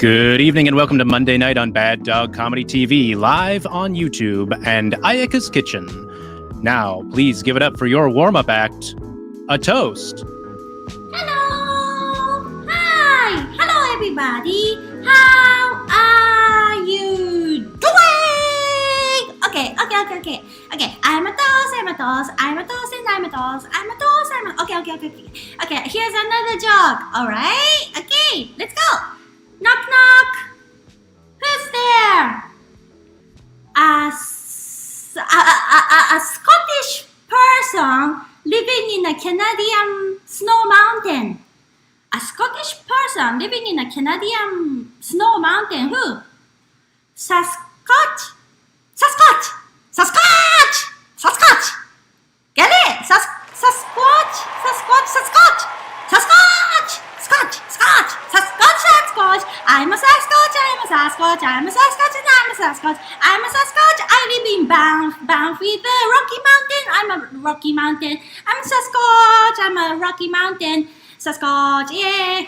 Good evening and welcome to Monday Night on Bad Dog Comedy TV, live on YouTube and Ayaka's Kitchen. Now, please give it up for your warm-up act, a toast. Hello! Hi! Hello, everybody! How are you doing? Okay. I'm a toast, Okay, here's another joke, alright? Okay, let's go! Knock, knock! Who's there? A Scottish person living in a Canadian snow mountain. A Scottish person living in a Canadian snow mountain. Who? Sasquatch. Get it? Sasquatch. I'm a Sasquatch. I live in Banff with the Rocky Mountain. I'm a Rocky Mountain. I'm Sasquatch. I'm a Rocky Mountain. Sasquatch. Yeah.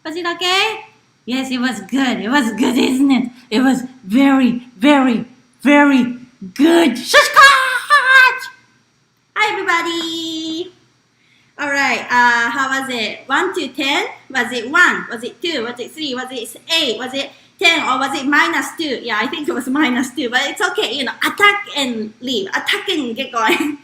Was it okay? Yes, it was good. It was good, isn't it? It was very, very, very good. Sasquatch. Hi, everybody. All right, how was it? 1 to 10? Was it 1? Was it 2? Was it 3? Was it 8? Was it 10? Or was it -2? Yeah, I think it was -2, but it's okay. Attack and leave. Attack and get going.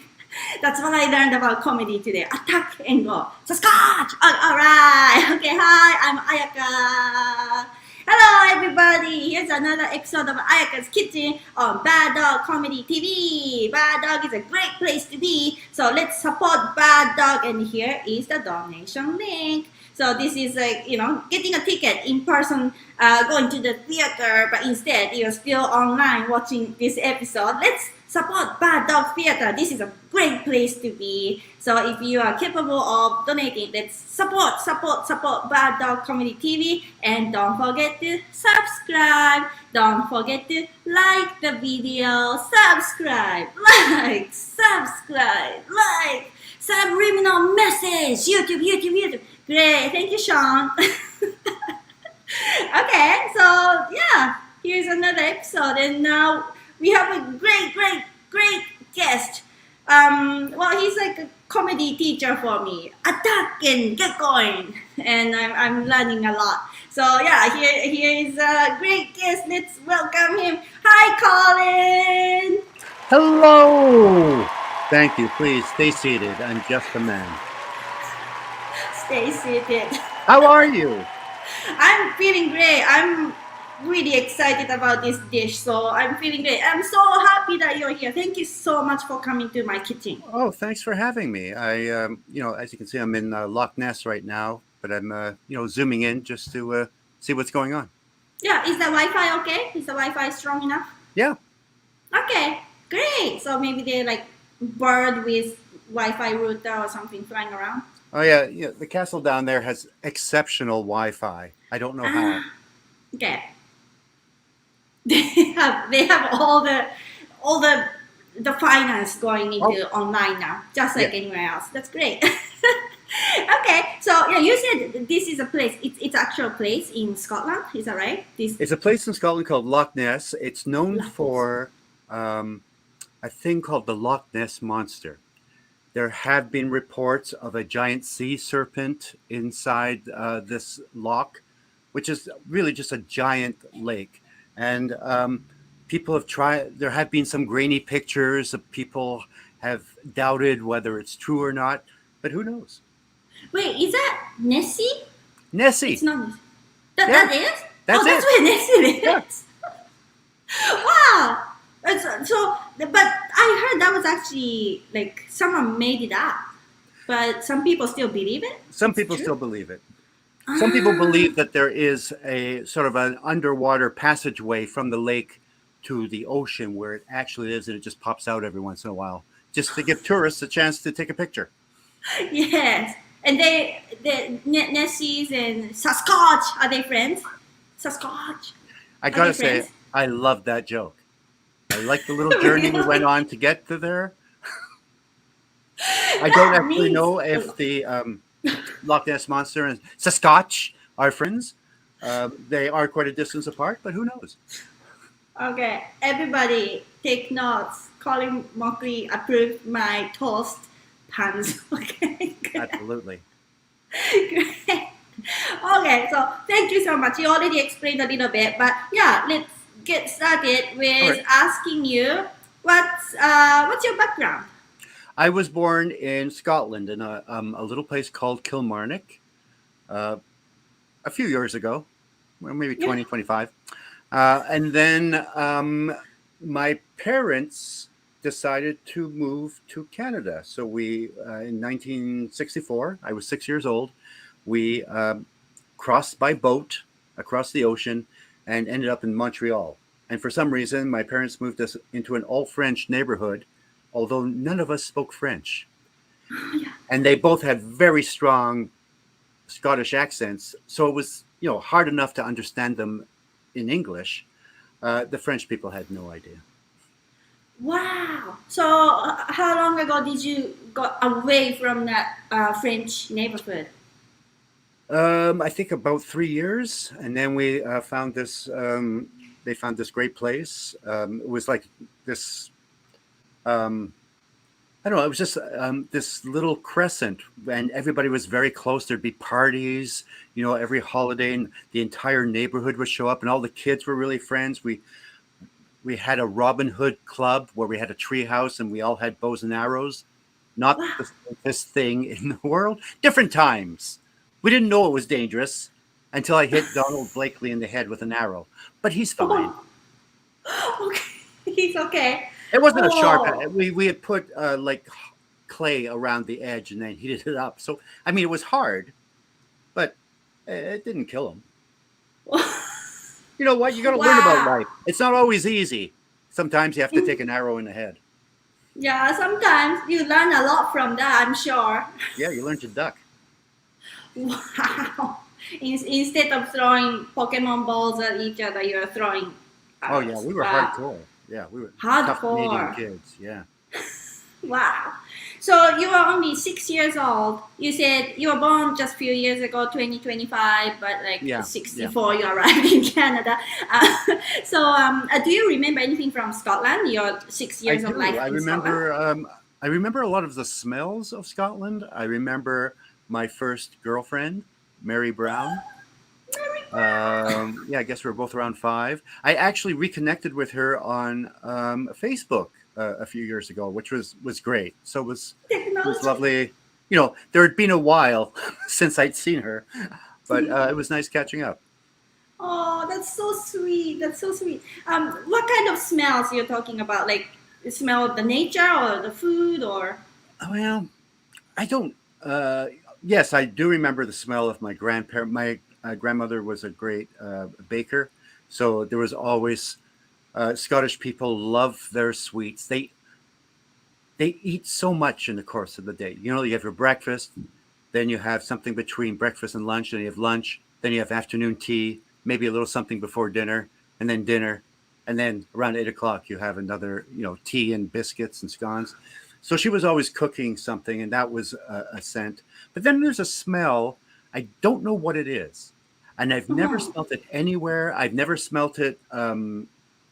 That's what I learned about comedy today. Attack and go. Sasquatch! All right. Okay, hi, I'm Ayaka. Hello, everybody. Here's another episode of Ayaka's Kitchen on Bad Dog Comedy TV. Bad Dog is a great place to be. So let's support Bad Dog. And here is the donation link. So this is like, getting a ticket in person, going to the theater, but instead you're still online watching this episode. Let's support Bad Dog Theater. This is a great place to be. So if you are capable of donating, let's support Bad Dog Comedy TV. And don't forget to subscribe. Don't forget to like the video. Subscribe. Like. Subliminal message. YouTube. Great. Thank you, Seann. Okay, so yeah, here's another episode. And now we have a great guest. Well, he's like a comedy teacher for me. Attack and get going. And I'm learning a lot. So yeah, here is a great guest. Let's welcome him. Hi, Colin. Hello. Thank you. Please stay seated. I'm just a man. Stay seated. How are you? I'm feeling great. I'm really excited about this dish, so I'm feeling great. I'm so happy that you're here. Thank you so much for coming to my kitchen. Oh, thanks for having me. I, as you can see, I'm in Loch Ness right now, but I'm, zooming in just to see what's going on. Yeah, is the Wi-Fi okay? Is the Wi-Fi strong enough? Yeah. Okay, great. So maybe they're like bird with Wi-Fi router or something flying around. Oh yeah. The castle down there has exceptional Wi-Fi. I don't know how. Okay. They have all the finance going into online now, just like anywhere else. That's great. Okay, so yeah, you said this is a place. It's actual place in Scotland. Is that right? It's a place in Scotland called Loch Ness. It's known for a thing called the Loch Ness Monster. There have been reports of a giant sea serpent inside this loch, which is really just a giant lake. And people have tried, there have been some grainy pictures of people have doubted whether it's true or not, but who knows? Wait, is that Nessie? Nessie. It's not Nessie. That is? That's that's where Nessie is. Yeah. Wow. So, but I heard that was actually like someone made it up, but some people still believe it. Some people still believe it. Some people believe that there is a sort of an underwater passageway from the lake to the ocean where it actually is, and it just pops out every once in a while, just to give tourists a chance to take a picture. Yes, and the Nessies and Sasquatch, are they friends? Sasquatch. I gotta say, I love that joke. I like the little journey we went on to get to there. I don't actually know if the Loch Ness Monster and Sasquatch are friends. They are quite a distance apart, but who knows? Okay, everybody take notes. Colin Mochrie approved my toast puns. Okay, Absolutely. great. Okay, so thank you so much. You already explained a little bit, but yeah, let's get started All with right. asking you what's your background? I was born in Scotland in a little place called Kilmarnock uh, a few years ago, well, maybe Yeah. 2025. And then my parents decided to move to Canada. So we, in 1964, I was 6 years old, we crossed by boat across the ocean and ended up in Montreal. And for some reason, my parents moved us into an all French neighborhood, although none of us spoke French. Yeah. And they both had very strong Scottish accents. So it was, hard enough to understand them in English. The French people had no idea. Wow. So how long ago did you go away from that French neighborhood? I think about 3 years, and then we found this. They found this great place. It was like this. I don't know. It was just this little crescent, and everybody was very close. There'd be parties, every holiday, and the entire neighborhood would show up, and all the kids were really friends. We had a Robin Hood club where we had a tree house, and we all had bows and arrows. Not Wow. the safest thing in the world. Different times. We didn't know it was dangerous until I hit Donald Blakely in the head with an arrow. But he's fine. Okay, he's okay. It wasn't a sharp. Oh. We had put like clay around the edge and then heated it up. So I mean, it was hard, but it didn't kill him. You know what? You got to learn about Wow. life. It's not always easy. Sometimes you have to take an arrow in the head. Yeah, sometimes you learn a lot from that, I'm sure. Yeah, you learn to duck. Wow. Instead of throwing Pokemon balls at each other, you're throwing Oh yeah, arrows. we were Wow. hardcore. Yeah, we were tough Canadian Hardcore. kids. Yeah. Wow. So you were only 6 years old. You said you were born just a few years ago, 2025, but like Yeah, 64, you arrived in Canada. Do you remember anything from Scotland? Your 6 years I of do. life I in Scotland? remember. I remember a lot of the smells of Scotland. I remember my first girlfriend, Mary Brown. Yeah, I guess we were both around 5. I actually reconnected with her on Facebook a few years ago, which was great. So it was Technology. lovely. There had been a while since I'd seen her, but it was nice catching up. Oh, that's so sweet. That's so sweet. What kind of smells you're talking about? Like the smell of the nature or the food or? Well, I don't. Yes, I do remember the smell of my grandparent. My grandmother was a great baker, so there was always Scottish people love their sweets. They eat so much in the course of the day. You have your breakfast, then you have something between breakfast and lunch, then you have lunch, then you have afternoon tea, maybe a little something before dinner, and then around 8 o'clock you have another, tea and biscuits and scones. So she was always cooking something, and that was a scent. But then there's a smell. I don't know what it is, and I've never smelt it anywhere. I've never smelt it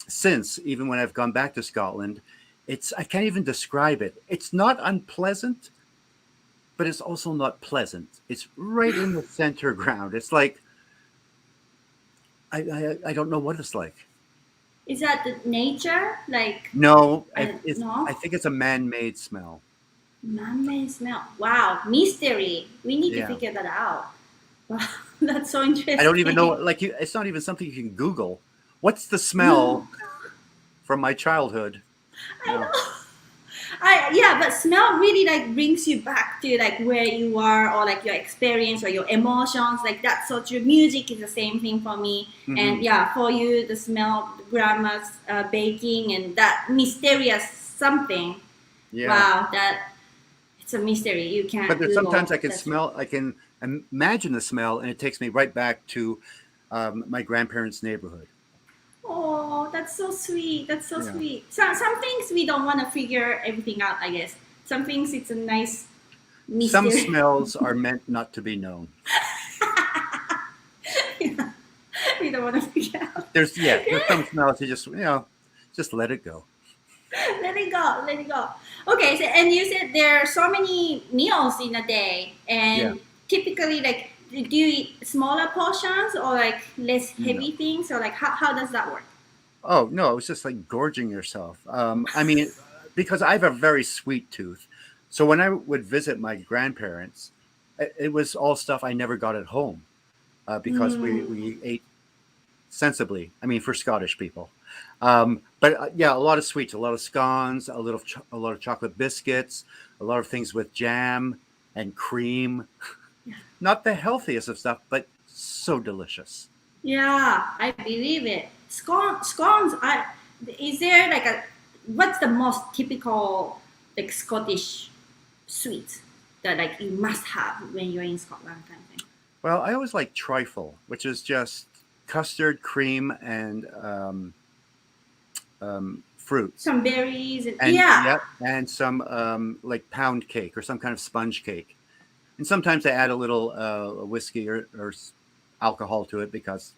since, even when I've gone back to Scotland. I can't even describe it. It's not unpleasant, but it's also not pleasant. It's right in the center ground. It's like I don't know what it's like. Is that the nature? Like No, no? I think it's a man-made smell. Man-made smell. Wow, mystery. We need to Yeah. figure that out. Wow, that's so interesting. I don't even know. Like it's not even something you can Google. What's the smell from my childhood? I No. know. But smell really like brings you back to like where you are or like your experience or your emotions like that. So your music is the same thing for me. Mhm. And yeah, for you, the smell, the grandma's baking and that mysterious something. Yeah. Wow, that it's a mystery. You can't. But there's Google. sometimes I can That's- smell. I can imagine the smell, and it takes me right back to my grandparents' neighborhood. Oh, that's so sweet. That's so Yeah. sweet. Some things we don't want to figure everything out, I guess. Some things it's a nice mystery. Some smells are meant not to be known. Yeah. We don't want to figure out. There's some smells you just let it go. Let it go. Let it go. Okay. So, and you said there are so many meals in a day, Yeah. and typically, like, do you eat smaller portions or like less No. heavy things, or like how does that work? Oh no, it was just like gorging yourself. I mean, because I have a very sweet tooth, so when I would visit my grandparents, it was all stuff I never got at home because Mm. we ate sensibly. I mean, for Scottish people, but yeah, a lot of sweets, a lot of scones, a lot of chocolate biscuits, a lot of things with jam and cream. Not the healthiest of stuff, but so delicious. Yeah, I believe it. Scones. Is there like a what's the most typical like Scottish sweet that like you must have when you're in Scotland kind of thing? Well, I always like trifle, which is just custard, cream, and fruits, Some berries and and yeah. yep, and some like pound cake or some kind of sponge cake. And sometimes I add a little whiskey or alcohol to it because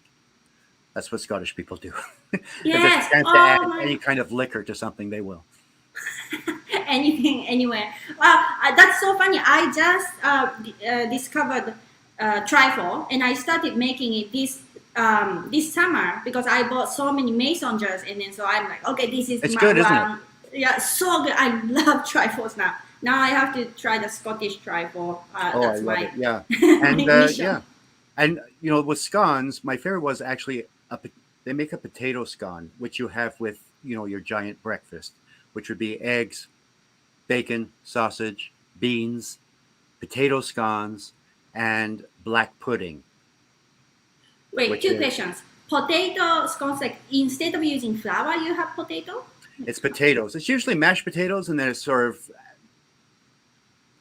that's what Scottish people do. If there's a Yes. chance to add Oh my. any kind of liquor to something, they will. Anything, anywhere. Wow, that's so funny. I just discovered trifle, and I started making it this summer because I bought so many mason jars, and then so I'm like, okay, this is It's my good, isn't it? one. Yeah, so good. I love trifles now. Now I have to try the Scottish trifle. Oh, I That's love my it. Yeah, my and mission. yeah, and with scones, my favorite was actually they make a potato scone, which you have with your giant breakfast, which would be eggs, bacon, sausage, beans, potato scones, and black pudding, Wait, which two is questions. Potato scones, like instead of using flour, you have potato. it's potatoes. It's usually mashed potatoes, and then it's sort of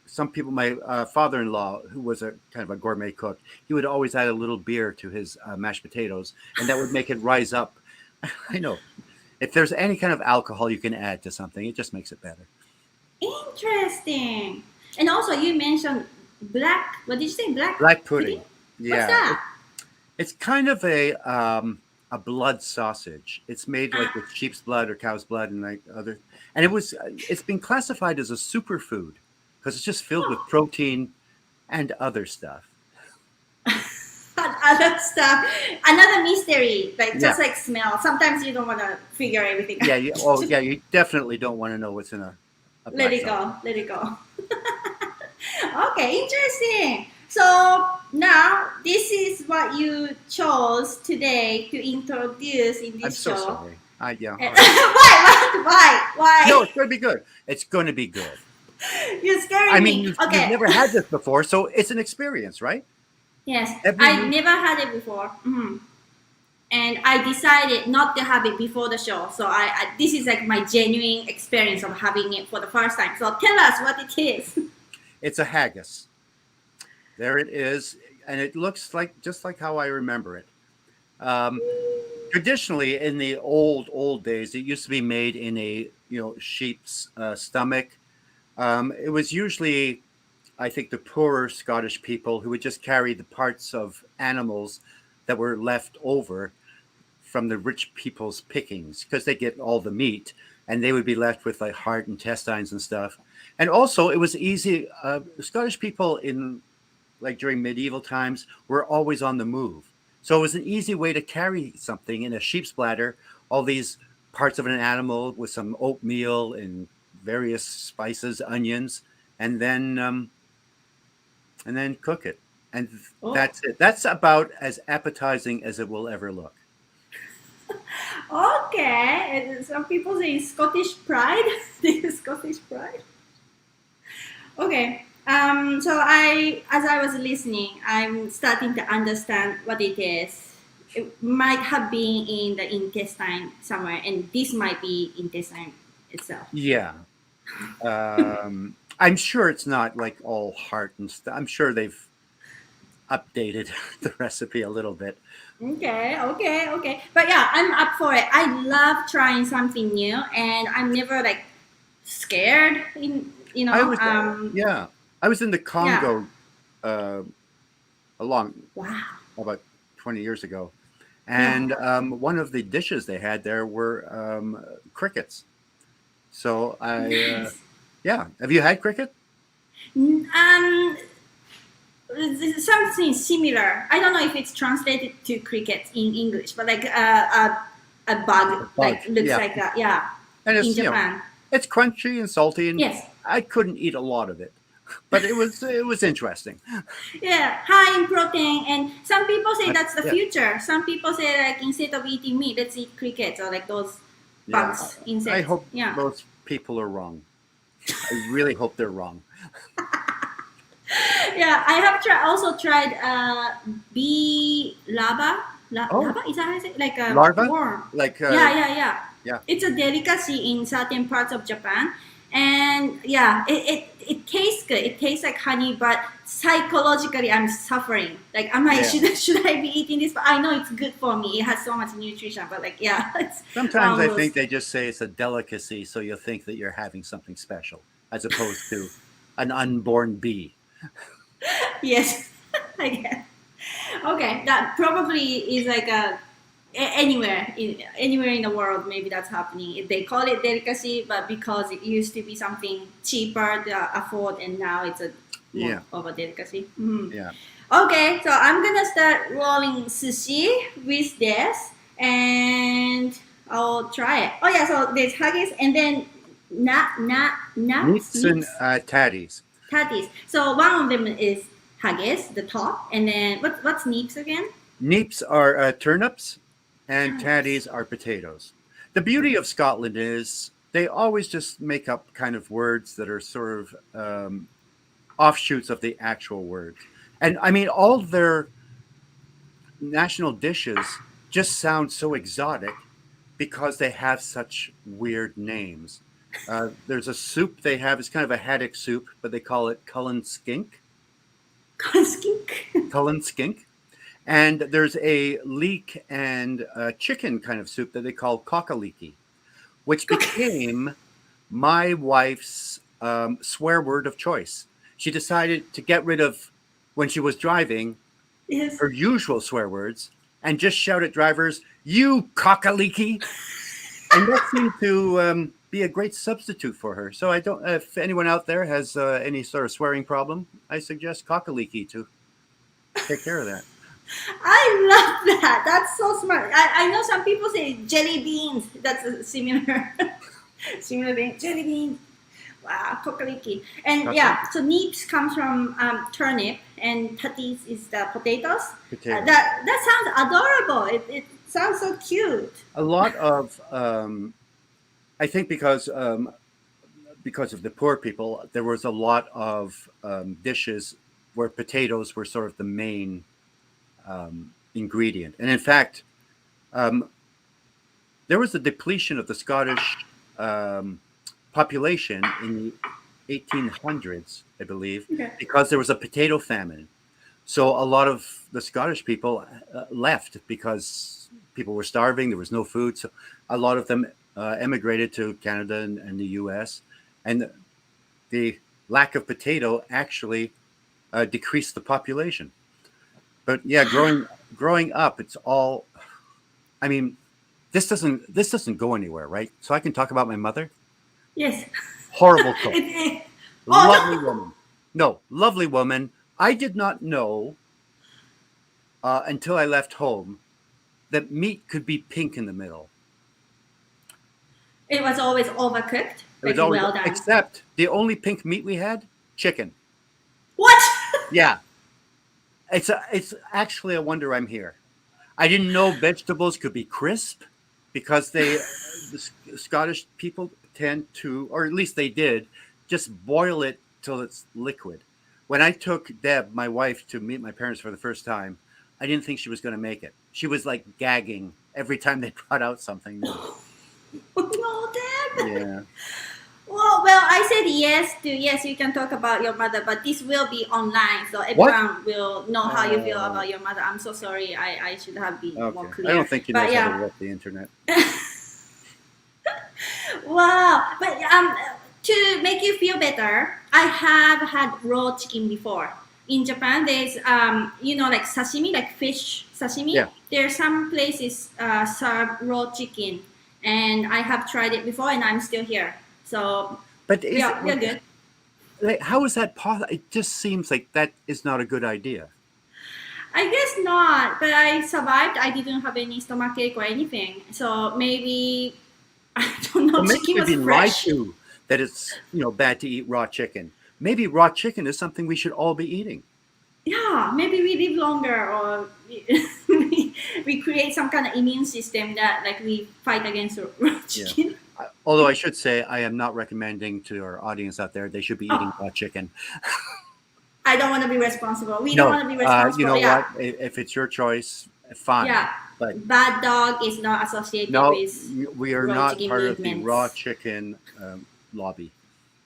some people. My father-in-law, who was a kind of a gourmet cook, he would always add a little beer to his mashed potatoes, and that would make it rise up. I know. If there's any kind of alcohol you can add to something, it just makes it better. Interesting. And also, you mentioned black. What did you say? Black Black pudding. pudding. What's Yeah, that? it's kind of a blood sausage. It's made like with sheep's blood or cow's blood and like other. And it's been classified as a superfood because it's just filled with protein and other stuff. Other stuff. Another mystery. Like Yeah, just like smell. Sometimes you don't want to figure everything yeah, out. yeah. You definitely don't want to know what's in a Let black it sausage. go. Let it go. Okay, interesting. So now this is what you chose today to introduce in I'm this so show. sorry. Yeah. All right. Why? No, it's going to be good. It's going to be good. You're I scaring mean, me. you've Okay. never had this before, so it's an experience, right? Yes, Every I week. never had it before. And I decided not to have it before the show. So I this is like my genuine experience of having it for the first time. So tell us what it is. It's a haggis. There it is, and it looks like just like how I remember it. Um, Traditionally, in the old days, it used to be made in a sheep's stomach. It was usually, I think, the poorer Scottish people who would just carry the parts of animals that were left over from the rich people's pickings because they get all the meat, and they would be left with like heart, intestines, and stuff. And also, it was easy. Scottish people in like during medieval times were always on the move. So it was an easy way to carry something in a sheep's bladder, all these parts of an animal with some oatmeal and various spices, onions, and then cook it. And Oh, that's it. That's about as appetizing as it will ever look. okay. And some people say Scottish pride. This is Scottish pride. Okay. So as I was listening, I'm starting to understand what it is. It might have been in the intestine somewhere, and this might be intestine itself. Yeah. I'm sure it's not like all heart and stuff. I'm sure they've updated the recipe a little bit. Okay. But yeah, I'm up for it. I love trying something new, and I'm never like scared. I was, I was in the Yeah. Congo along Wow. about 20 years ago. And one of the dishes they had there were crickets. So yeah. Have you had cricket? Um, something similar. I don't know if it's translated to cricket in English, but like a bug, like looks like that. Yeah, and it's, in Japan. It's crunchy and salty, and Yes. I couldn't eat a lot of it, but it was interesting. Yeah, high in protein, and some people say that's the future. Some people say like instead of eating meat, let's eat crickets or like those bugs, insects. I hope most people are wrong. I really hope they're wrong. Yeah, I have also tried bee larva. Larva? Is that how I say it? Like a larva? worm. Like Yeah. It's a delicacy in certain parts of Japan, and it tastes good. It tastes like honey, but psychologically I'm suffering. Like, should I be eating this? But I know it's good for me. It has so much nutrition, but like it's sometimes I think they just say it's a delicacy, so you'll think that you're having something special, as opposed to an unborn bee. Yes, I guess. Okay, that probably is like anywhere in the world. Maybe that's happening. They call it delicacy, but because it used to be something cheaper to afford, and now it's a more of a delicacy. Mm-hmm. Yeah. Okay, so I'm gonna start rolling sushi with this, and I'll try it. Oh yeah, so there's haggis, and then Meats and tatties. Tatties. So one of them is haggis, the top, and then what's neeps again? Neeps are turnips, and tatties are potatoes. The beauty of Scotland is they always just make up kind of words that are sort of offshoots of the actual words. And I mean, all their national dishes just sound so exotic because they have such weird names. There's a soup they have. It's kind of a haddock soup, but they call it Cullen Skink. Cullen Skink. And there's a leek and chicken kind of soup that they call cockaliki, which became my wife's swear word of choice. She decided to get rid of, when she was driving, her usual swear words and just shout at drivers, "You cockaliki!" And that seemed to be a great substitute for her. So I don't. If anyone out there has any sort of swearing problem, I suggest cockaliki to take care of that. I love that. That's so smart. I know some people say jelly beans. That's a similar thing. Jelly beans. Wow, kokaliki. And so neeps comes from turnip, and tatties is the potatoes. That sounds adorable. It sounds so cute. A lot of, I think because of the poor people, there was a lot of dishes where potatoes were sort of the main ingredient. And in fact, there was a depletion of the Scottish population in the 1800s, I believe, because there was a potato famine. So a lot of the Scottish people left because people were starving. There was no food. So a lot of them emigrated to Canada and the US. And the lack of potato actually decreased the population. But yeah, growing up, it's all, I mean, this doesn't go anywhere, right? So I can talk about my mother. Yes. Horrible cook. Lovely woman. No, lovely woman. I did not know until I left home that meat could be pink in the middle. It was always overcooked. It was always, well done. Except the only pink meat we had, chicken. What? Yeah. It's actually a wonder I'm here. I didn't know vegetables could be crisp because the Scottish people tend to, or at least they did, just boil it till it's liquid. When I took Deb, my wife, to meet my parents for the first time, I didn't think she was going to make it. She was like gagging every time they brought out something new. No, Deb. Yeah. Well, I said yes, you can talk about your mother, but this will be online, so everyone will know how you feel about your mother. I'm so sorry. I should have been more clear. I don't think you know how to work the internet. Wow. But to make you feel better, I have had raw chicken before. in Japan, there's like sashimi, like fish sashimi. Yeah. There are some places serve raw chicken, and I have tried it before, and I'm still here. So But is yeah, we're good. like, how is that possible? It just seems like that is not a good idea. I guess not, but I survived. I didn't have any stomachache or anything. So maybe I don't know. Well, maybe Chicken we've was been lied fresh. to that it's bad to eat raw chicken. Maybe raw chicken is something we should all be eating. Yeah, maybe we live longer, or we create some kind of immune system that like we fight against raw chicken. Although I should say, I am not recommending to our audience out there they should be eating raw chicken. I don't want to be responsible. We No, don't want to be responsible. you know yeah. what? If it's your choice, fine. Yeah. But Bad dog is not associated no, with. we are raw not chicken part of the movements. raw chicken lobby.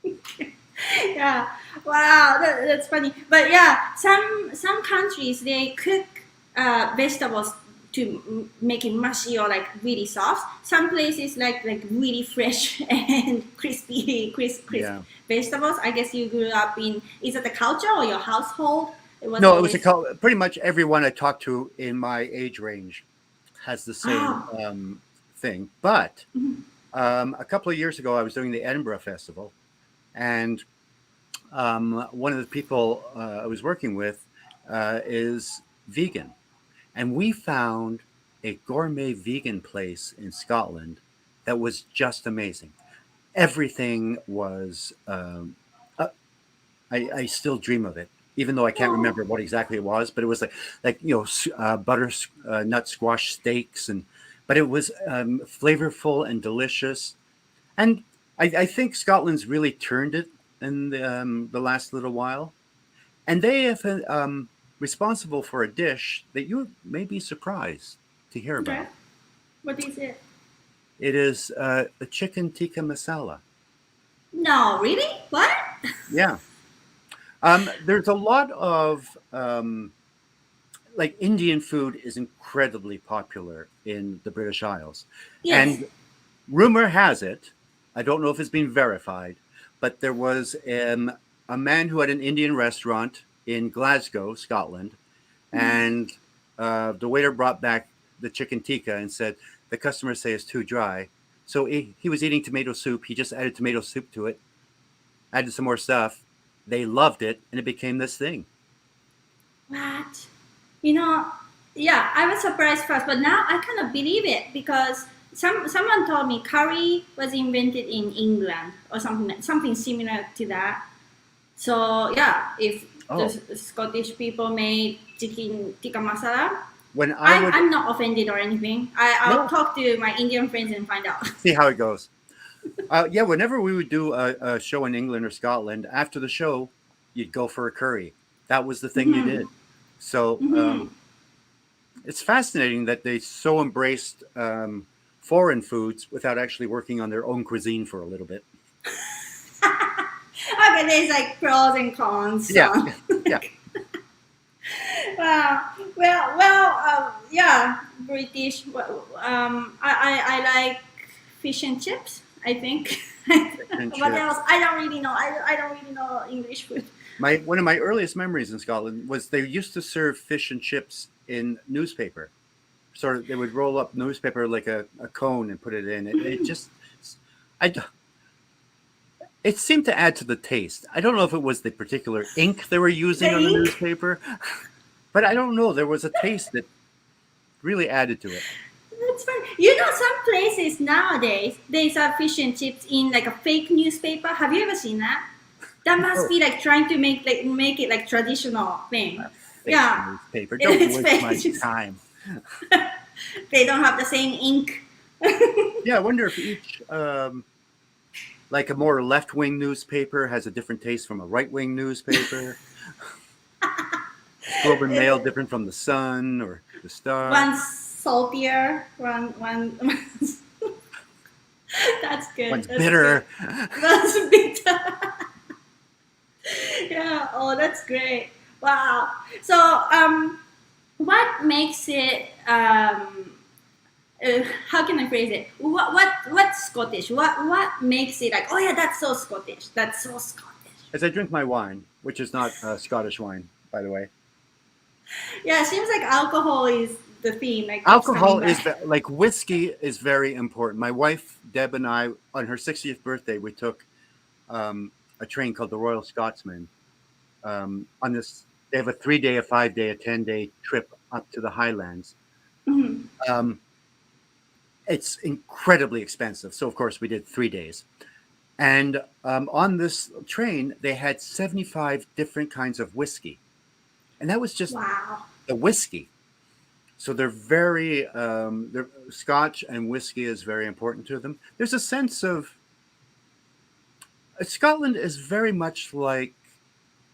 Yeah. Wow, that's funny. But yeah, some countries they cook vegetables to make it mushy or like really soft. Some places like really fresh and crisp Yeah. vegetables. I guess you grew up in. Is it the culture or your household? No, it was pretty much everyone I talked to in my age range has the same thing. But a couple of years ago, I was doing the Edinburgh Festival, and one of the people I was working with is vegan. And we found a gourmet vegan place in Scotland that was just amazing. Everything was, I still dream of it, even though I can't remember what exactly it was, but it was butternut squash steaks, but it was flavorful and delicious. And I think Scotland's really turned it in the last little while. And they have responsible for a dish that you may be surprised to hear about. Okay. What is it? It is a chicken tikka masala. No, really? What? Yeah. There's a lot of like Indian food is incredibly popular in the British Isles. Yes. And rumor has it, I don't know if it's been verified, but there was a man who had an Indian restaurant in Glasgow, Scotland, and the waiter brought back the chicken tikka and said, the customers say it's too dry. So he was eating tomato soup. He just added tomato soup to it, added some more stuff. They loved it, and it became this thing. What? Yeah, I was surprised first, but now I kind of believe it because someone told me curry was invented in England or something similar to that. So yeah, if the Scottish people made chicken tikka masala, I'm not offended or anything. I'll talk to my Indian friends and find out. See how it goes. Yeah, whenever we would do a show in England or Scotland, after the show, you'd go for a curry. That was the thing you did. So it's fascinating that they so embraced foreign foods without actually working on their own cuisine for a little bit. Okay, there's like pros and cons. Yeah, yeah. Wow. Well, yeah, British. I like fish and chips, I think. What else? I don't really know. I don't really know English food. One of my earliest memories in Scotland was they used to serve fish and chips in newspaper. Sort of, they would roll up newspaper like a cone and put it in. It seemed to add to the taste. I don't know if it was the particular ink they were using on the newspaper, but I don't know. There was a taste that really added to it. That's fun. Some places nowadays they serve fish and chips in like a fake newspaper. Have you ever seen that? That must be like trying to make it like traditional thing. Yeah, Newspaper. Don't waste my time. They don't have the same ink. Yeah, I wonder if each like a more left-wing newspaper has a different taste from a right-wing newspaper. Globe and Mail different from the Sun or the Star. One's saltier. One. That's good. One's bitter. One's bitter. Yeah. Oh, that's great. Wow. So, what makes it? How can I phrase it? What's Scottish? What makes it like? Oh yeah, that's so Scottish. That's so Scottish. As I drink my wine, which is not Scottish wine, by the way. Yeah, it seems like alcohol is the theme. Like keeps Alcohol coming is back. like whiskey is very important. My wife Deb and I, on her 60th birthday, we took a train called the Royal Scotsman. On this, they have a 3-day, a 5-day, a 10-day trip up to the Highlands. Mhm. Um, it's incredibly expensive, so of course we did 3 days. And on this train, they had 75 different kinds of whiskey, and that was just Wow. the whiskey. So they're Scotch and whiskey is very important to them. There's a sense of Scotland is very much like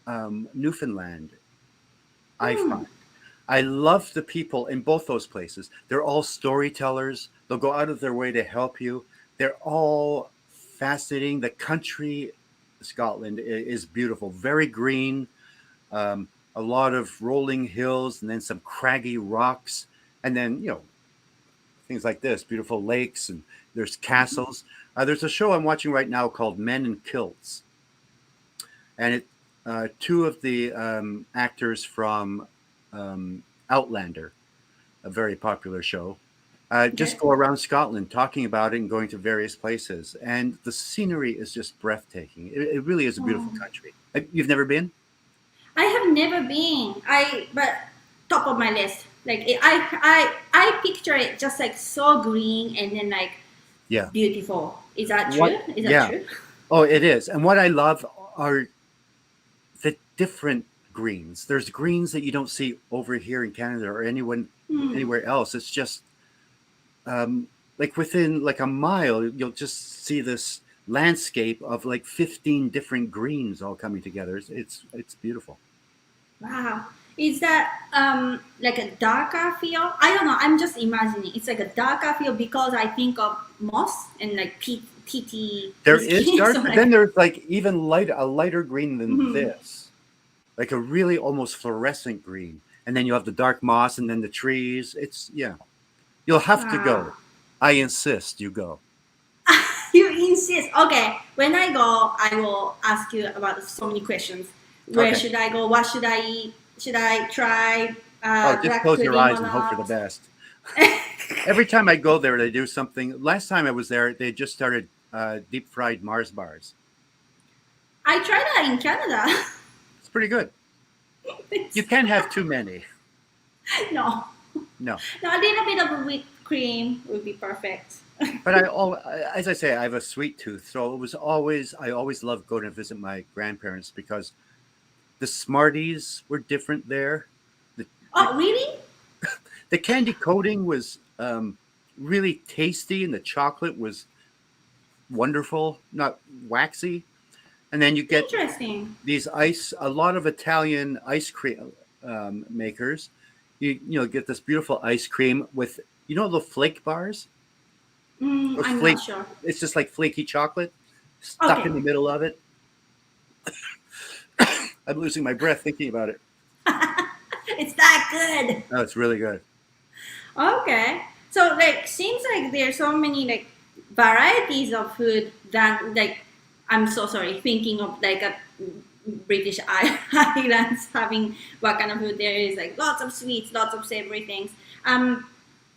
Newfoundland. I Hmm. find I love the people in both those places. They're all storytellers. They'll go out of their way to help you. They're all fascinating. The country, Scotland, is beautiful, very green. A lot of rolling hills, and then some craggy rocks, and then things like this, beautiful lakes, and there's castles. There's a show I'm watching right now called Men in Kilts, and two of the actors from Outlander, a very popular show, just Okay. go around Scotland talking about it and going to various places, and the scenery is just breathtaking. It really is a beautiful Oh. country. You've never been? I have never been. But top of my list. Like I picture it just like so green and then like Yeah. beautiful. Is that What? true? Is that Yeah. true? Oh, it is. And what I love are the different greens. There's greens that you don't see over here in Canada or Hmm. anywhere else. It's just like within like a mile, you'll just see this landscape of like 15 different greens all coming together. It's beautiful. Wow. Is that like a darker feel? I don't know. I'm just imagining. It's like a darker feel because I think of moss and like peaty There is whiskey. dark, So but then like, there's like even a lighter green than mhm. this, like a really almost fluorescent green. And then you have the dark moss and then the trees. It's yeah. You'll have to Wow. go. I insist you go. You insist. Okay. When I go, I will ask you about so many questions. Where Okay. should I go? What should I eat? Should I try Oh, just drag close your pudding eyes or and hope for the not? best. Every time I go there, they do something. Last time I was there, they just started deep fried Mars bars. I tried that in Canada. It's pretty good. You can't have too many. No. No, No, a little bit of whipped cream would be perfect. but as I say, I have a sweet tooth, so I always loved going to visit my grandparents because the Smarties were different there. The the, Oh, really? the candy coating was really tasty, and the chocolate was wonderful, not waxy. And then you get Interesting. a lot of Italian ice cream makers. Get this beautiful ice cream with the flake bars. Those I'm not flake, sure. it's just like flaky chocolate stuck in Okay. the middle of it. I'm losing my breath thinking about it. It's that good. Oh, it's really good. Okay. So like seems like there's so many like varieties of food that like I'm so sorry thinking of like a British Islands having what kind of food there is like lots of sweets, lots of savory things.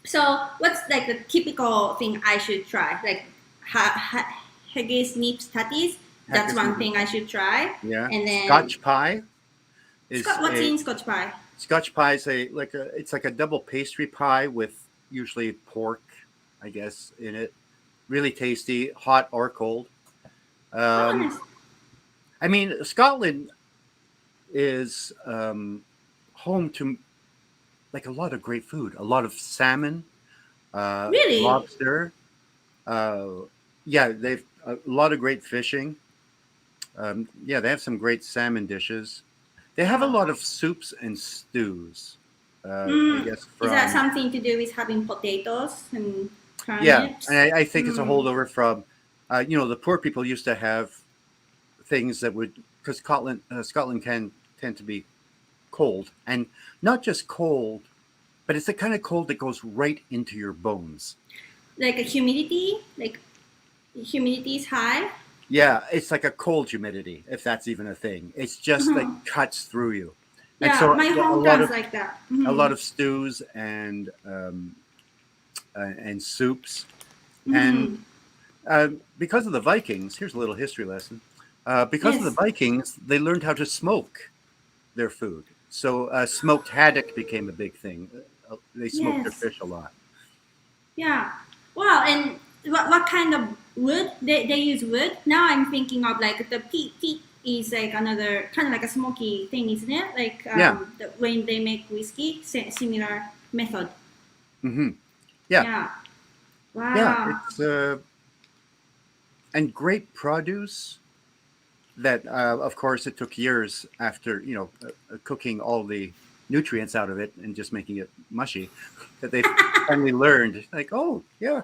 So what's like the typical thing I should try? Like haggis, nips, tatties. That's Haggis one and thing I should try. yeah, And then Scotch pie is What's a in Scotch pie? Scotch pie is it's like a double pastry pie with usually pork, I guess, in it. Really tasty, hot or cold. Oh, Um, nice. I mean, Scotland is home to like a lot of great food, a lot of salmon, Really? lobster. Uh, yeah, they've a lot of great fishing. Yeah, they have some great salmon dishes. They have a Wow. lot of soups and stews. I guess Is that from something to do with having potatoes and yeah, and turnips? I think it's a holdover from the poor people used to have things that would because Scotland can tend to be cold and not just cold, but it's the kind of cold that goes right into your bones. Like a humidity? Like humidity is high? Yeah, it's like a cold humidity, if that's even a thing. It's just like Uh-huh. cuts through you. And Yeah, so my yeah, hometown's like that. a lot of stews and soups. And Mm-hmm. because of the Vikings, here's a little history lesson. Because of the Yes. Vikings, they learned how to smoke their food. So smoked haddock became a big thing. They smoked their Yes. fish a lot. Yeah. Wow. And what kind of wood they use wood? Now I'm thinking of like the peat is like another kind of like a smoky thing, isn't it? Like Yeah. when they make whiskey, similar method. Hmm. Yeah. Yeah. Yeah. Wow. It's and great produce. That of course it took years after cooking all the nutrients out of it and just making it mushy that they finally learned like, oh yeah.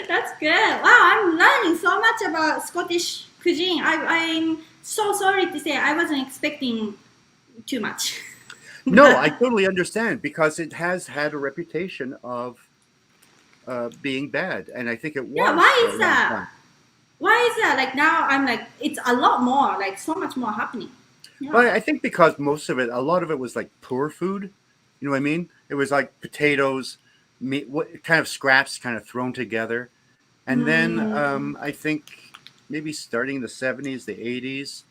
That's good. Wow, I'm learning so much about Scottish cuisine. I'm so sorry to say I wasn't expecting too much. No, I totally understand because it has had a reputation of being bad, and I think it Yeah, was why for a is long that? time. Why is that? Like now I'm like it's a lot more, like so much more happening. Yeah. But I think because a lot of it was like poor food. You know what I mean? It was like potatoes, meat, what kind of scraps kind of thrown together. And then Mm, I think maybe starting in the 70s, the 80s,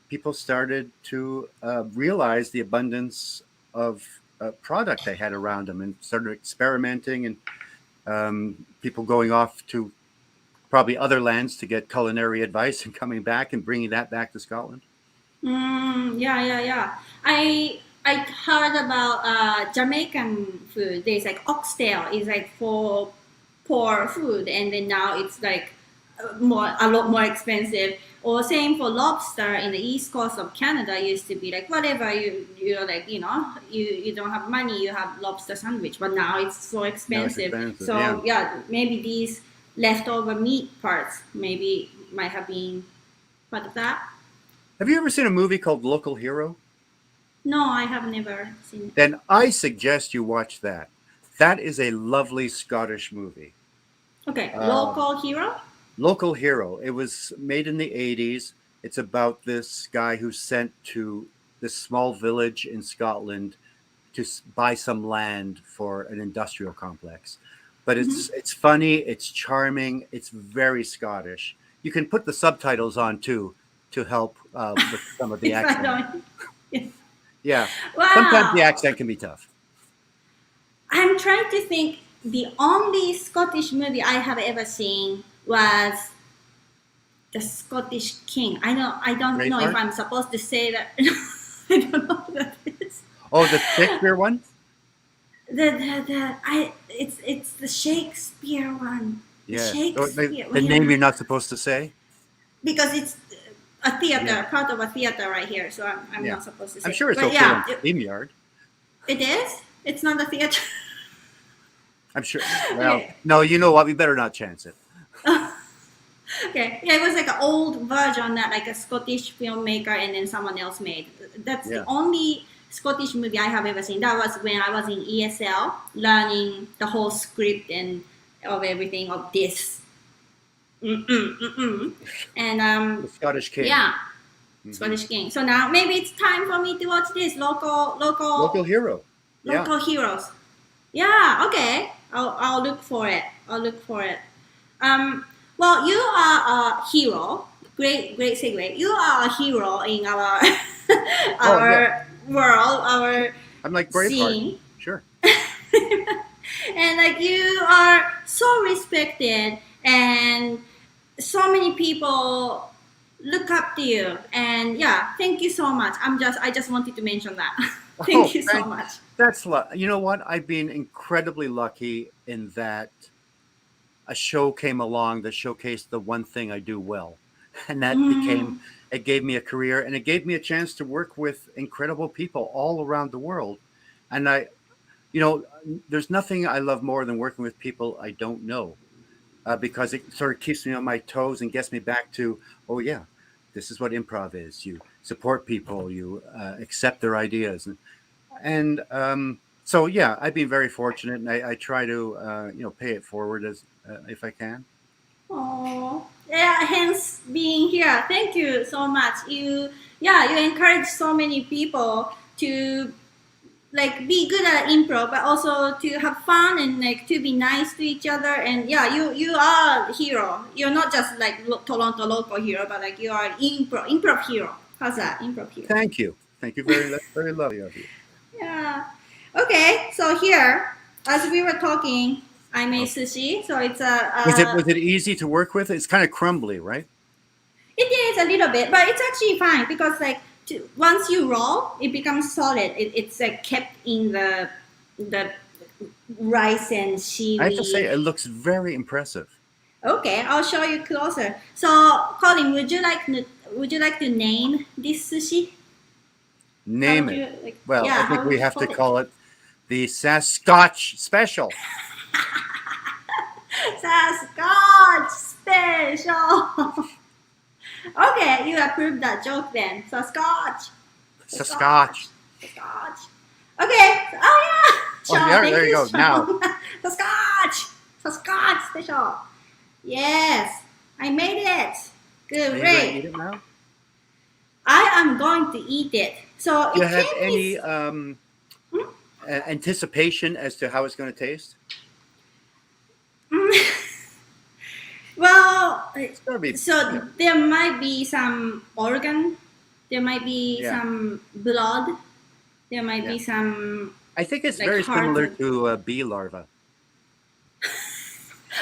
people started to realize the abundance of product they had around them and started experimenting and people going off to probably other lands to get culinary advice and coming back and bringing that back to Scotland. yeah. I heard about Jamaican food. There's like oxtail is like for poor food, and then now it's like a lot more expensive. Or same for lobster in the east coast of Canada used to be like whatever you're like you don't have money you have lobster sandwich, but now it's so Now it's expensive. expensive. Yeah. So yeah, maybe these leftover meat parts maybe might have been part of that. Have you ever seen a movie called Local Hero? No, I have never seen it. Then I suggest you watch that. That is a lovely Scottish movie. Okay, Um, local hero. Local Hero. It was made in the 80s. It's about this guy who's sent to this small village in Scotland to buy some land for an industrial complex. But Mm-hmm. it's funny, it's charming, it's very Scottish. You can put the subtitles on too to help with some of the If I accent. don't. Yeah. Yeah, sometimes the Wow. accent can be tough. I'm trying to think. The only Scottish movie I have ever seen was The Scottish King. I don't know if Braveheart. I'm supposed to say that. I don't know what that is. Oh, the Shakespeare one. It's the Shakespeare one. The Yeah, Shakespeare. the name you're not supposed to say. Because it's a Yeah, theater, part of a theater right here, so I'm yeah. not supposed to I'm say. sure it's But okay on yeah, StreamYard. it is. It's not a theater. I'm sure. Well, Okay. no, you know what? We better not chance it. Okay. Yeah, it was like an old version that like a Scottish filmmaker and then someone else made. That's the Yeah. only Scottish movie I have ever seen. That was when I was in ESL learning the whole script and of everything of this. Mm-mm. And The Scottish King. yeah, Mhm. Scottish King. So now maybe it's time for me to watch this Local hero. Yeah. local heroes. Yeah, okay. I'll look for it. I'll look for it. Well, you are a hero. Great segue. You are a hero in our Oh, yeah. our world, our I'm like Braveheart. scene, Sure. and like you are so respected, and so many people look up to you. And yeah, thank you so much. I just wanted to mention that. Thank Oh, you so much. you know what? I've been incredibly lucky in that a show came along that showcased the one thing I do well. And Mm, it gave me a career and it gave me a chance to work with incredible people all around the world. And you know, there's nothing I love more than working with people I don't know because it sort of keeps me on my toes and gets me back to, oh, yeah, this is what improv is. You support people, you accept their ideas. And so, I've been very fortunate and I try to, pay it forward as if I can. Oh, yeah. Hence being here. Thank you so much. You encourage so many people to like be good at improv, but also to have fun and like to be nice to each other. And yeah, you are a hero. You're not just like Toronto local hero, but like you are improv hero. How's that, improv hero? Thank you. Thank you very That's very lovely of you. Yeah. Okay. So here, as we were talking, I made sushi. So it's Was it easy to work with? It's kind of crumbly, right? it is a little bit, but it's actually fine because like once you roll, it becomes solid. It's like kept in the rice and seaweed. I have to say, it looks very impressive. Okay, I'll show you closer. So, Colin, would you like to name this sushi? Name How would it. you, like, Well, yeah, I how think would we you have to it? call it the Sasquatch Special. Sasquatch special. Okay, you approved that joke then. Sasquatch. Sasquatch. Sasquatch. Okay. Oh yeah. Oh, Sean, yeah, thank there you go. Sean. Now. Sasquatch special. Yes, I made it. Are you going to eat it now? I am going to eat it. So Do you it have came any with- anticipation as to how it's going to taste? Well, It's going to be. so there might be some organ, there might be Yeah. some blood, there might be some. I think it's like very hard similar to- to a bee larva.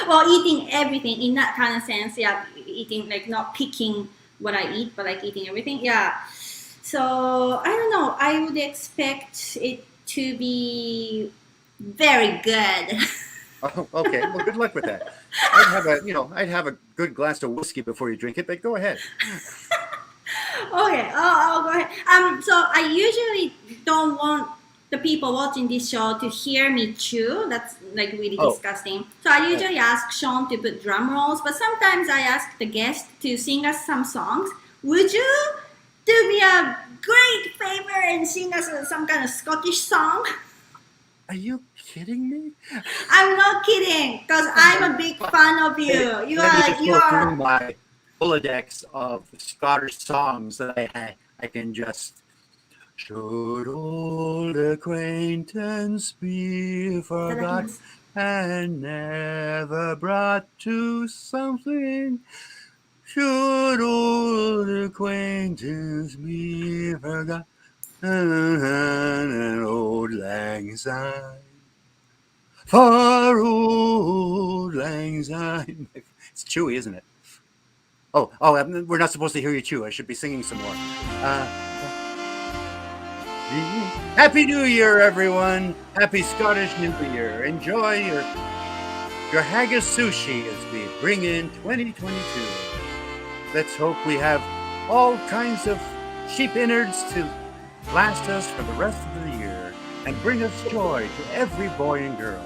Well, eating everything in that kind of sense, yeah. Eating like not picking what I eat, but like eating everything, yeah. So I don't know. I would expect it to be very good. Oh, okay. Well, good luck with that. I'd have a good glass of whiskey before you drink it, but go ahead. Okay, I'll go ahead. So I usually don't want the people watching this show to hear me chew. That's like really disgusting. So I usually ask Sean to put drum rolls, but sometimes I ask the guest to sing us some songs. Would you do me a great favor and sing us some kind of Scottish song? Are you kidding me? I'm not kidding, because I'm a big fan of you. You Let me are, just you go are. through my Rolodex of Scottish songs that I can just. Should old acquaintance be forgot and never brought to something? Should old acquaintance be forgot and old lang syne? For old lang syne. It's chewy, isn't it? Oh, we're not supposed to hear you chew. I should be singing some more. Happy New Year, everyone! Happy Scottish New Year! Enjoy your haggis sushi as we bring in 2022. Let's hope we have all kinds of sheep innards to last us for the rest of the year and bring us joy to every boy and girl.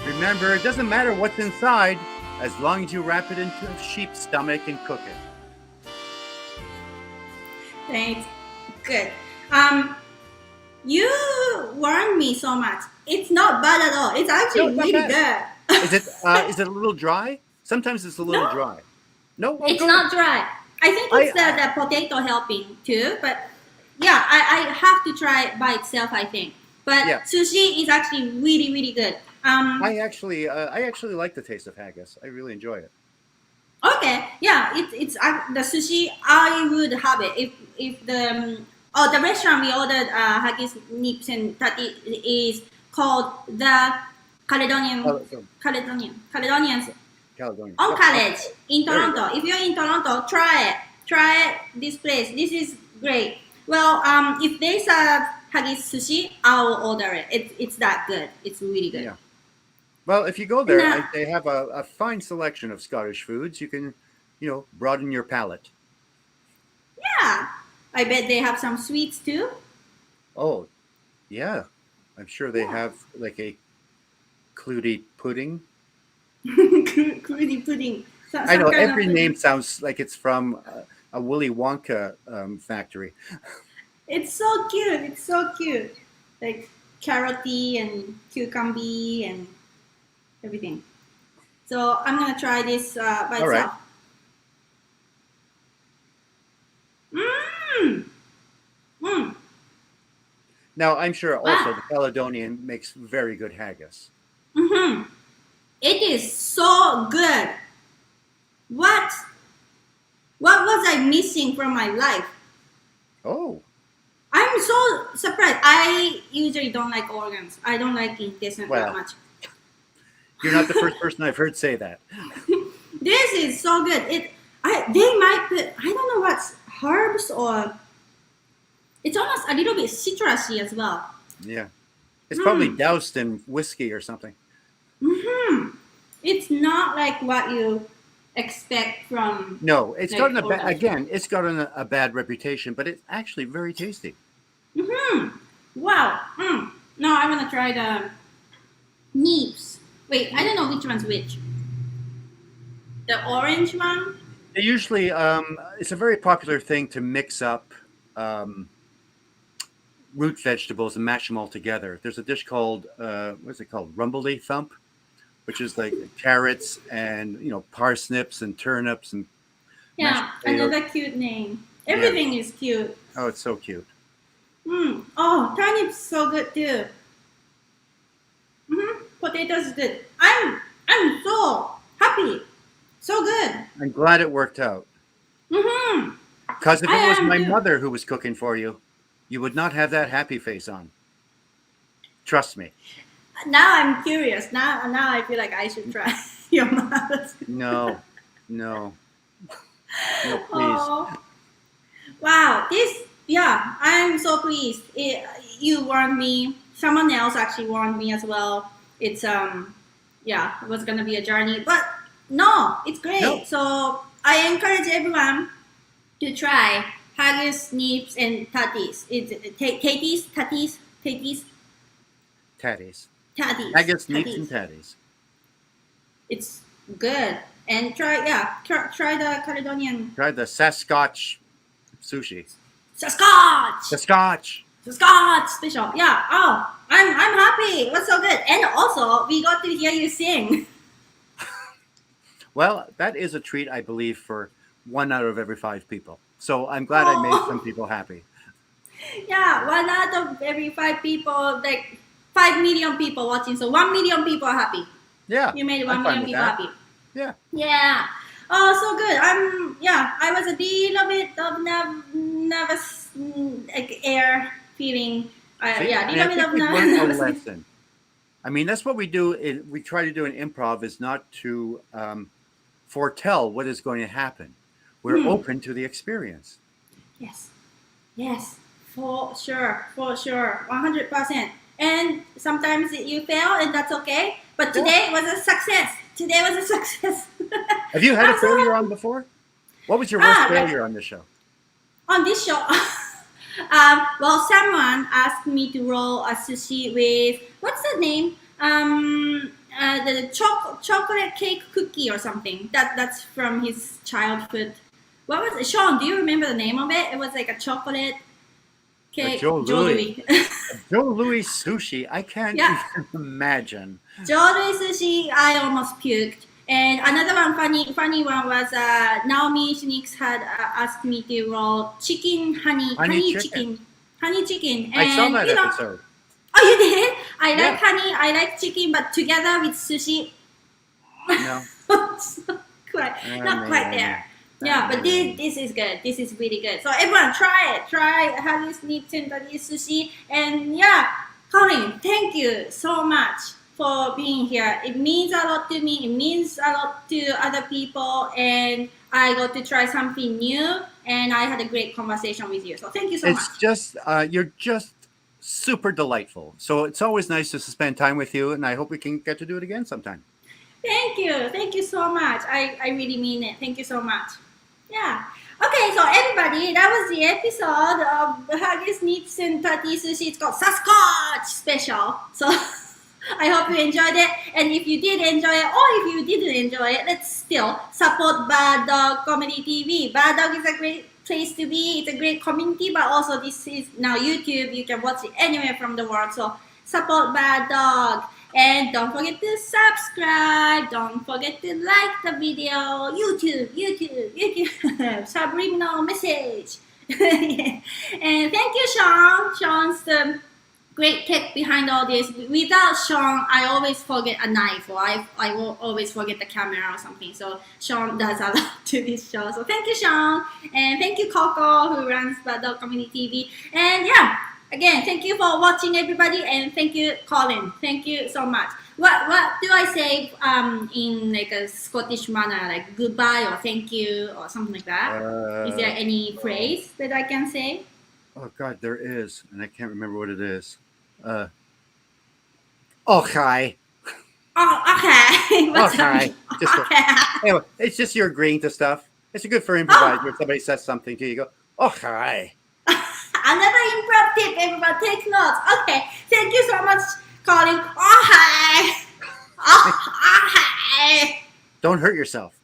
Remember, it doesn't matter what's inside as long as you wrap it into a sheep's stomach and cook it. Thanks. Good. You warned me so much. It's not bad at all. It's actually No, it's really not good. Is it a little dry? Sometimes it's a little No. dry. No, It's good. not dry. I think it's the potato helping too, but yeah, I have to try it by itself, I think. But sushi is actually really, really good. I actually like the taste of haggis. I really enjoy it. Okay, yeah, it's the sushi. I would have it if the the restaurant we ordered haggis, nips and tati is called the Caledonians Caledonia. on College in Toronto. If you're in Toronto, try it. This place. This is great. Well, if they serve haggis sushi, I'll order it. It's that good. It's really good. Yeah. Well, if you go there, they have a fine selection of Scottish foods. You can, broaden your palate. Yeah, I bet they have some sweets too. Oh, yeah. I'm sure they have like a Clutie pudding. Clutie pudding. I know every name sounds like it's from a Willy Wonka factory. It's so cute. It's so cute. Like carroty and cucumber and everything. So I'm gonna try this by All right. itself. Mmm. Mmm. Now, I'm sure also the Caledonian makes very good haggis. Mm-hmm. It is so good. What was I missing from my life? Oh, I'm so surprised. I usually don't like organs. I don't like intestine Well. that much. you're not the first person I've heard say that. This is so good. They might put, I don't know what's herbs or it's almost a little bit citrusy as well. Yeah. It's probably doused in whiskey or something. Mm-hmm. It's not like what you expect from. No, it's like, gotten organs. it's gotten a bad reputation, but it's actually very tasty. Mm-hmm. Wow. No, I want to try the neeps. Wait, I don't know which one's which. The orange one? They usually, it's a very popular thing to mix up root vegetables and mash them all together. There's a dish called, what's it called? Rumbly Thump, which is like carrots and, parsnips and turnips and Yeah, mashed potato. another cute name. Everything is cute. Oh, it's so cute. Oh, turnip's so good too. Potatoes good. I'm so happy. So good. I'm glad it worked out. Because if I it was am my too. mother who was cooking for you, you would not have that happy face on. Trust me. Now I'm curious. Now I feel like I should try your mother's. No, no, no, please. Oh, wow. I'm so pleased. You warned me. Someone else actually warned me as well. It's it was gonna be a journey, but no, it's great. Nope. So I encourage everyone to try haggis, nips, and tatis. It's tatis. Tatties. Tatties. I guess neeps Tatties. and tatties. It's good. And try the Caledonian Try the Sasquatch sushi. Sasquatch. The Scotch. Sasquatch special. Yeah. Oh, I'm happy. It was so good. And also we got to hear you sing. Well, that is a treat, I believe, for 1 out of every 5 people. So I'm glad I made some people happy. Yeah, 1 out of every 5 people, like 5 million people watching. So 1 million people are happy. Yeah. You made I'm 1 fine million with people that. happy. Yeah. Yeah. Oh, so good. I was a little bit of nervous, like air feeling. See, Yeah, and little I bit think of we learned a nervous. lesson. I mean, that's what we do. We try to do in improv is not to foretell what is going to happen. We're open to the experience. Yes, for sure, 100%. And sometimes you fail, and that's okay. But today was a success. Have you had a I'm so failure on before? What was your worst like- failure on this show? on this show? Well, someone asked me to roll a sushi with what's the name? The chocolate cake cookie or something. That's from his childhood. What was it? Sean, do you remember the name of it? It was like a chocolate cake. Joe Louis. Joe Louis sushi. I can't Yeah. even imagine. Joe Louis sushi. I almost puked. And another one, funny one was Naomi Shinix had asked me to roll chicken honey chicken. Honey chicken. And, I saw that you know, episode. Oh, you did? I Yeah. like honey. I like chicken, but together with sushi, No. not quite there. Yeah, but this is good. This is really good. So everyone, try it. Try haggis, nips, and tatis sushi. And yeah, Colin, thank you so much for being here. It means a lot to me. It means a lot to other people. And I got to try something new. And I had a great conversation with you. So thank you so much. It's just you're just super delightful. So it's always nice to spend time with you, and I hope we can get to do it again sometime. Thank you so much. I really mean it. Thank you so much. Yeah. Okay, so everybody, that was the episode of Haggis, Nips, and Tati Sushi. It's called Sasquatch Special. So I hope you enjoyed it. And if you did enjoy it, or if you didn't enjoy it, let's still support Bad Dog Comedy TV. Bad Dog is a great place to be. It's a great community, but also this is now YouTube. You can watch it anywhere from the world. So support Bad Dog. And don't forget to subscribe. Don't forget to like the video. YouTube. Subliminal message. Yeah. And thank you, Seann. Seann's the great tech behind all this. Without Seann, I always forget a knife, or I will always forget the camera or something. So Seann does a lot to this show. So thank you, Seann. And thank you, Coko, who runs the Dog Community TV. And yeah, again, thank you for watching, everybody. And thank you, Colin. Thank you so much. What do I say in like a Scottish manner, like goodbye or thank you or something like that? Is there any phrase that I can say? Oh God, there is, and I can't remember what it is. Okay. Oh, okay. What's Okay. okay. Anyway, it's just you're agreeing to stuff. It's good for improvising. When somebody says something to you, you go, okay. Another improv tip, everybody take notes. Okay. Thank you so much, Colin. Okay. Don't hurt yourself.